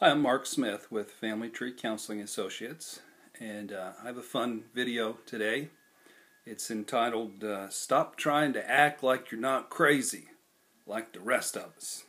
Hi, I'm Mark Smith with Family Tree Counseling Associates, and I have a fun video today. It's entitled, Stop Trying to Act Like You're Not Crazy Like the Rest of Us.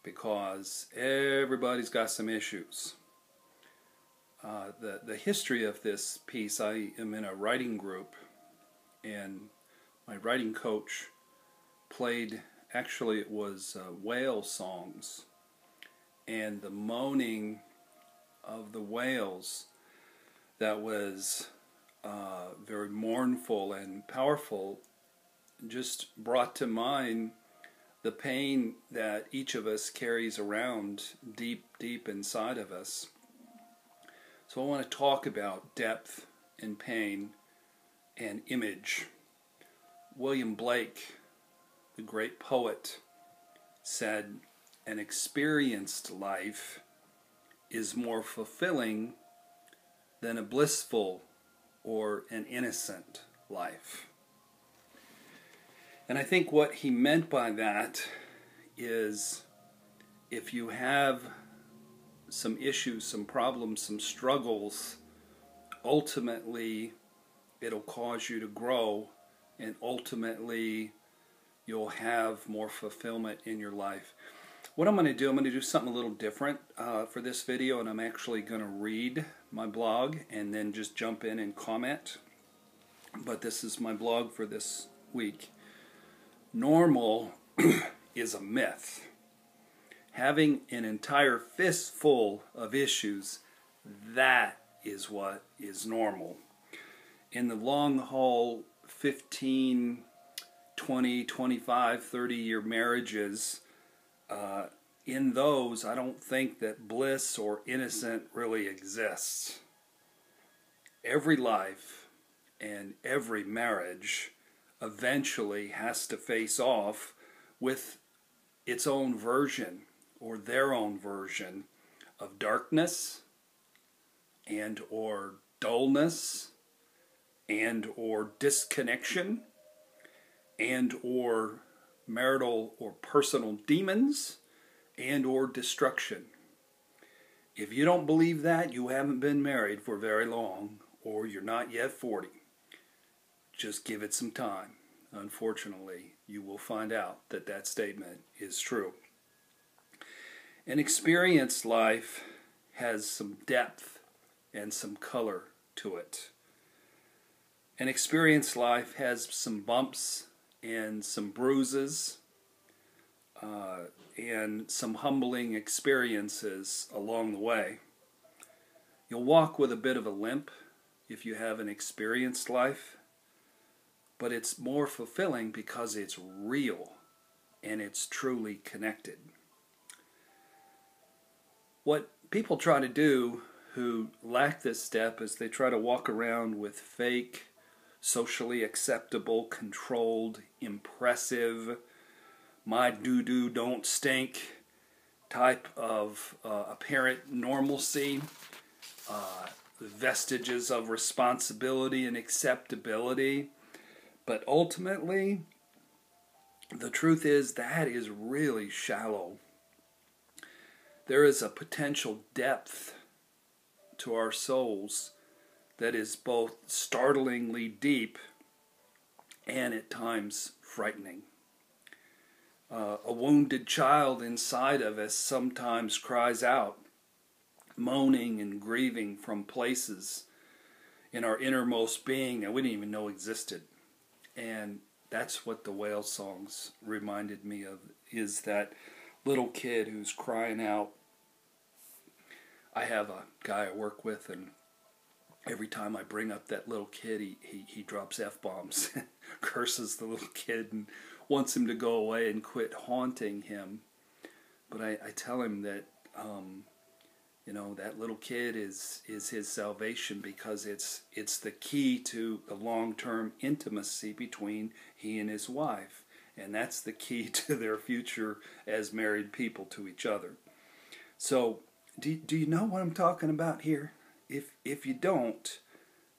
Because everybody's got some issues. The history of this piece, I am in a writing group, and my writing coach played, actually it was whale songs. And the moaning of the whales that was very mournful and powerful just brought to mind the pain that each of us carries around deep inside of us. So I want to talk about depth and pain and image. William Blake, the great poet, said, "An experienced life is more fulfilling than a blissful or an innocent life." And I think what he meant by that is, if you have some issues, some problems, some struggles, ultimately it'll cause you to grow, and ultimately you'll have more fulfillment in your life. What I'm going to do something a little different for this video, and I'm actually going to read my blog and then just jump in and comment. But this is my blog for this week. Normal is a myth. Having an entire fistful of issues, that is what is normal. In the long haul, 15, 20, 25, 30-year marriages, in those, I don't think that bliss or innocent really exists. Every life and every marriage eventually has to face off with its own version or their own version of darkness and or dullness and or disconnection and or marital or personal demons and or destruction. If you don't believe that, you haven't been married for very long, or you're not yet 40. Just give it some time. Unfortunately, you will find out that that statement is true. An experienced life has some depth and some color to it. An experienced life has some bumps and some bruises and some humbling experiences along the way. You'll walk with a bit of a limp if you have an experienced life, but it's more fulfilling because it's real and it's truly connected. What people try to do who lack this step is they try to walk around with fake, socially acceptable, controlled, impressive, my doo-doo don't stink type of apparent normalcy, vestiges of responsibility and acceptability. But ultimately, the truth is that is really shallow. There is a potential depth to our souls that is both startlingly deep and at times frightening. A wounded child inside of us sometimes cries out, moaning and grieving from places in our innermost being that we didn't even know existed. And that's what the whale songs reminded me of, is that little kid who's crying out. I have a guy I work with, and every time I bring up that little kid, he drops F-bombs, curses the little kid, and wants him to go away and quit haunting him. But I tell him that, that little kid is his salvation, because it's the key to the long-term intimacy between he and his wife. And that's the key to their future as married people to each other. So, do you know what I'm talking about here? If you don't,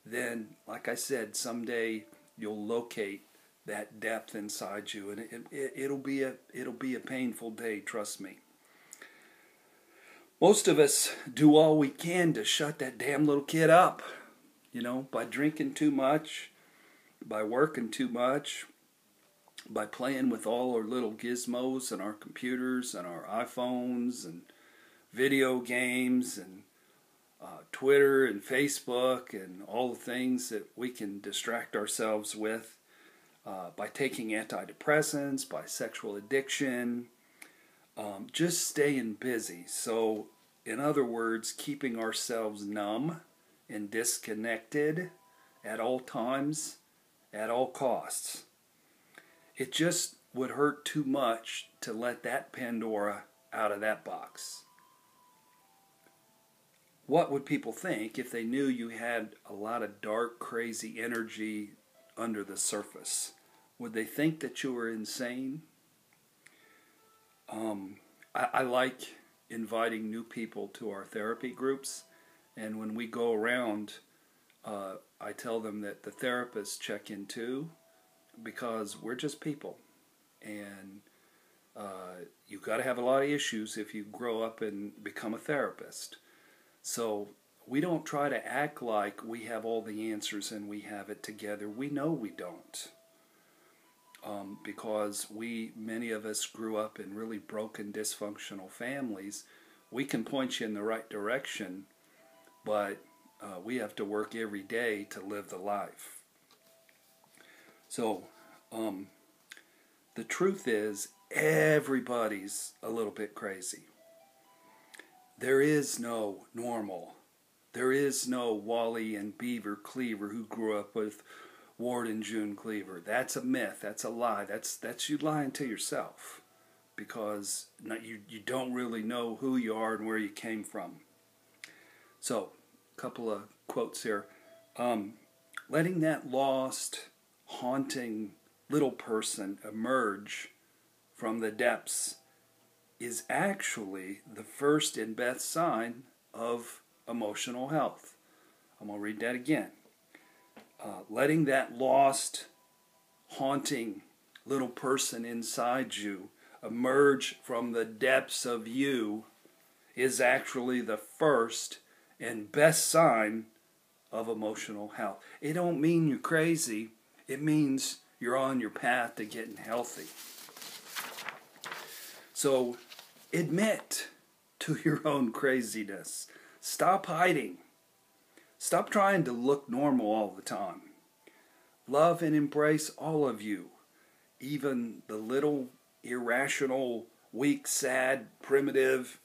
then, like I said, someday you'll locate that depth inside you, and it'll be a painful day, trust me. Most of us do all we can to shut that damn little kid up, by drinking too much, by working too much, by playing with all our little gizmos and our computers and our iPhones and video games and Twitter and Facebook and all the things that we can distract ourselves with, by taking antidepressants, by sexual addiction, just staying busy. So, in other words, keeping ourselves numb and disconnected at all times, at all costs. It just would hurt too much to let that Pandora out of that box. What would people think if they knew you had a lot of dark, crazy energy under the surface? Would they think that you were insane? I like inviting new people to our therapy groups, and when we go around, I tell them that the therapists check in too, because we're just people, and you've got to have a lot of issues if you grow up and become a therapist. So we don't try to act like we have all the answers and we have it together. We know we don't. Because many of us grew up in really broken, dysfunctional families. We can point you in the right direction, but we have to work every day to live the life. So, the truth is, everybody's a little bit crazy. There is no normal. There is no Wally and Beaver Cleaver who grew up with Ward and June Cleaver. That's a myth. That's a lie. That's you lying to yourself, because you don't really know who you are and where you came from. So, a couple of quotes here. Letting that lost, haunting little person emerge from the depths is actually the first and best sign of emotional health. I'm going to read that again. Letting that lost, haunting little person inside you emerge from the depths of you is actually the first and best sign of emotional health. It don't mean you're crazy. It means you're on your path to getting healthy. So admit to your own craziness. Stop hiding. Stop trying to look normal all the time. Love and embrace all of you, even the little irrational, weak, sad, primitive,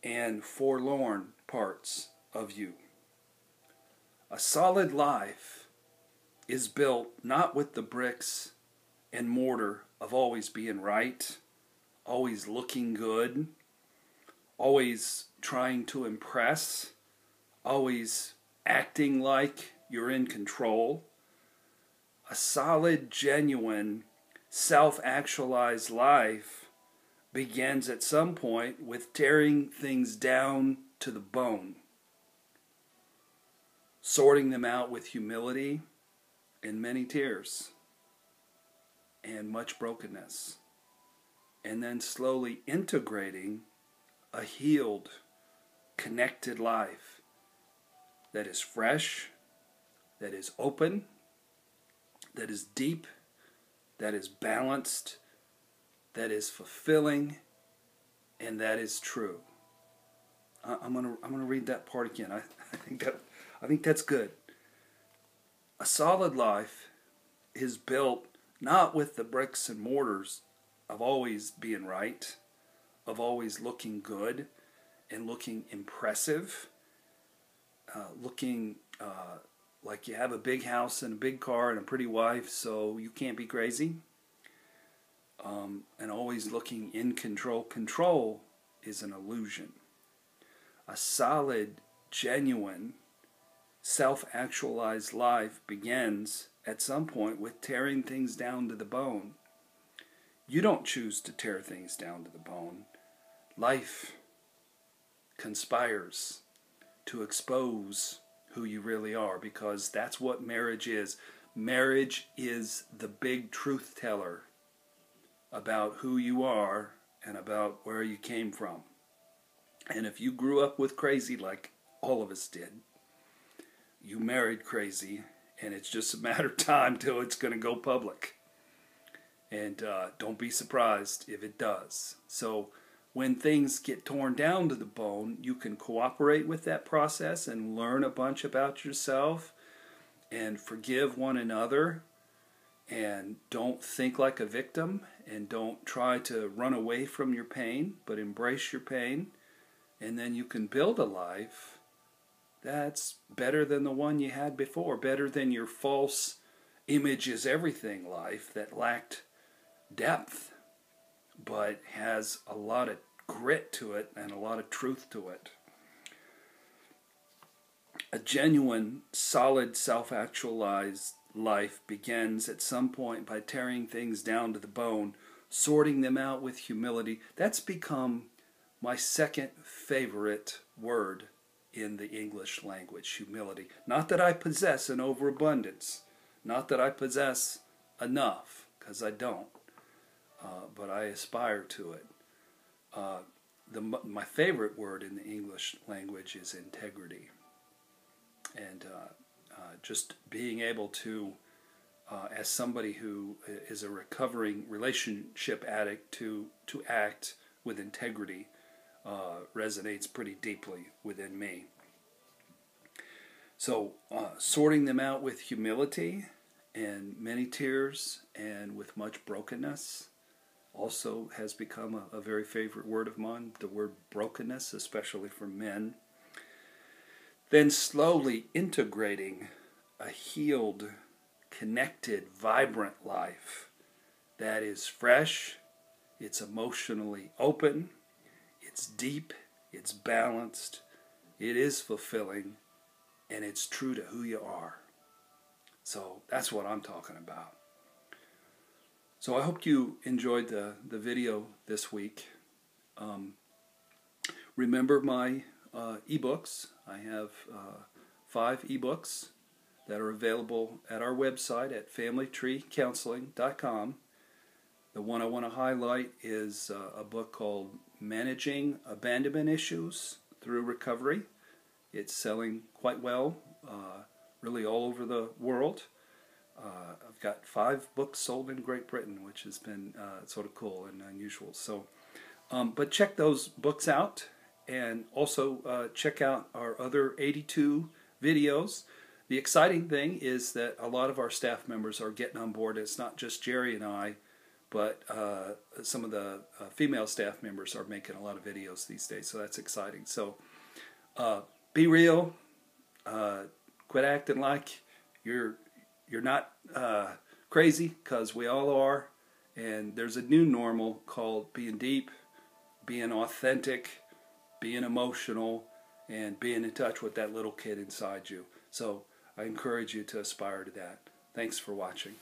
and forlorn parts of you. A solid life is built not with the bricks and mortar of always being right, always looking good, always trying to impress, always acting like you're in control. A solid, genuine, self-actualized life begins at some point with tearing things down to the bone, sorting them out with humility and many tears and much brokenness, and then slowly integrating a healed, connected life that is fresh, that is open, that is deep, that is balanced, that is fulfilling, and that is true. I'm gonna read that part again. I think that's good. A solid life is built not with the bricks and mortars of always being right, of always looking good and looking impressive, looking like you have a big house and a big car and a pretty wife, so you can't be crazy, and always looking in control. Control is an illusion. A solid, genuine, self-actualized life begins at some point with tearing things down to the bone. You don't choose to tear things down to the bone. Life conspires to expose who you really are, because that's what marriage is. Marriage is the big truth teller about who you are and about where you came from. And if you grew up with crazy like all of us did, you married crazy, and it's just a matter of time till it's going to go public. And don't be surprised if it does. So when things get torn down to the bone, you can cooperate with that process and learn a bunch about yourself and forgive one another, and don't think like a victim, and don't try to run away from your pain, but embrace your pain, and then you can build a life that's better than the one you had before, better than your false image is everything life that lacked depth, but has a lot of grit to it and a lot of truth to it. A genuine, solid, self-actualized life begins at some point by tearing things down to the bone, sorting them out with humility. That's become my second favorite word in the English language, humility. Not that I possess an overabundance, not that I possess enough, because I don't, but I aspire to it. My favorite word in the English language is integrity. And just being able to, as somebody who is a recovering relationship addict, to act with integrity resonates pretty deeply within me. So sorting them out with humility and many tears and with much brokenness also has become a very favorite word of mine, the word brokenness, especially for men. Then slowly integrating a healed, connected, vibrant life that is fresh, it's emotionally open, it's deep, it's balanced, it is fulfilling, and it's true to who you are. So that's what I'm talking about. So I hope you enjoyed the video this week. Remember my ebooks. I have 5 ebooks that are available at our website at familytreecounseling.com. The one I want to highlight is a book called Managing Abandonment Issues Through Recovery. It's selling quite well, really all over the world. I've got 5 books sold in Great Britain, which has been sort of cool and unusual. So, but check those books out, and also check out our other 82 videos. The exciting thing is that a lot of our staff members are getting on board. It's not just Jerry and I, but some of the female staff members are making a lot of videos these days, so that's exciting. So be real, quit acting like you're not crazy, because we all are, and there's a new normal called being deep, being authentic, being emotional, and being in touch with that little kid inside you. So I encourage you to aspire to that. Thanks for watching.